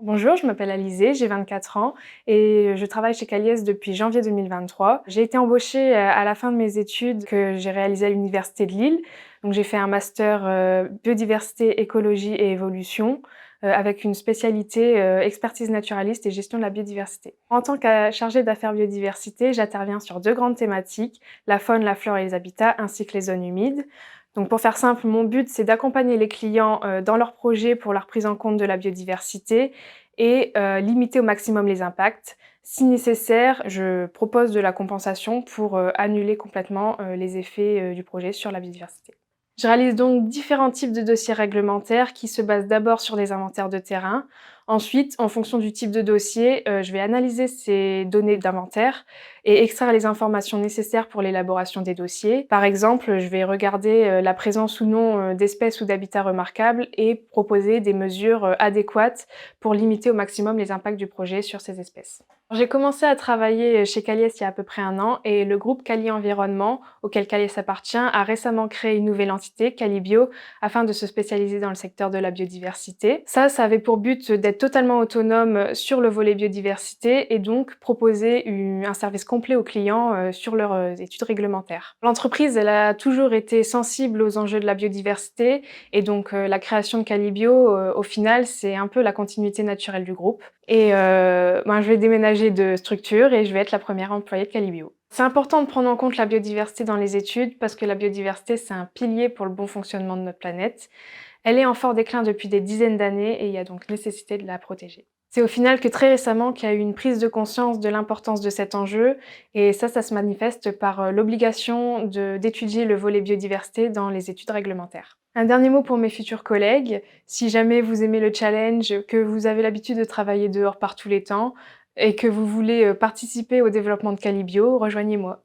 Bonjour, je m'appelle Alizée, j'ai 24 ans et je travaille chez Caliès depuis janvier 2023. J'ai été embauchée à la fin de mes études que j'ai réalisées à l'Université de Lille. Donc j'ai fait un master biodiversité, écologie et évolution avec une spécialité expertise naturaliste et gestion de la biodiversité. En tant que chargée d'affaires biodiversité, j'interviens sur deux grandes thématiques, la faune, la flore et les habitats, ainsi que les zones humides. Donc pour faire simple, mon but c'est d'accompagner les clients dans leurs projets pour leur prise en compte de la biodiversité et limiter au maximum les impacts. Si nécessaire, je propose de la compensation pour annuler complètement les effets du projet sur la biodiversité. Je réalise donc différents types de dossiers réglementaires qui se basent d'abord sur des inventaires de terrain. Ensuite, en fonction du type de dossier, je vais analyser ces données d'inventaire et extraire les informations nécessaires pour l'élaboration des dossiers. Par exemple, je vais regarder la présence ou non d'espèces ou d'habitats remarquables et proposer des mesures adéquates pour limiter au maximum les impacts du projet sur ces espèces. J'ai commencé à travailler chez Caliès il y a à peu près un an et le groupe Cali Environnement, auquel Caliès appartient, a récemment créé une nouvelle entité, Calibio, afin de se spécialiser dans le secteur de la biodiversité. Ça avait pour but d'être totalement autonome sur le volet biodiversité et donc proposer un service complet aux clients sur leurs études réglementaires. L'entreprise, elle a toujours été sensible aux enjeux de la biodiversité et donc la création de Calibio, au final, c'est un peu la continuité naturelle du groupe. Et je vais déménager de structure et je vais être la première employée de Calibio. C'est important de prendre en compte la biodiversité dans les études parce que la biodiversité, c'est un pilier pour le bon fonctionnement de notre planète. Elle est en fort déclin depuis des dizaines d'années et il y a donc nécessité de la protéger. C'est au final que très récemment qu'il y a eu une prise de conscience de l'importance de cet enjeu et ça se manifeste par l'obligation d'étudier le volet biodiversité dans les études réglementaires. Un dernier mot pour mes futurs collègues. Si jamais vous aimez le challenge, que vous avez l'habitude de travailler dehors par tous les temps et que vous voulez participer au développement de Calibio, rejoignez-moi.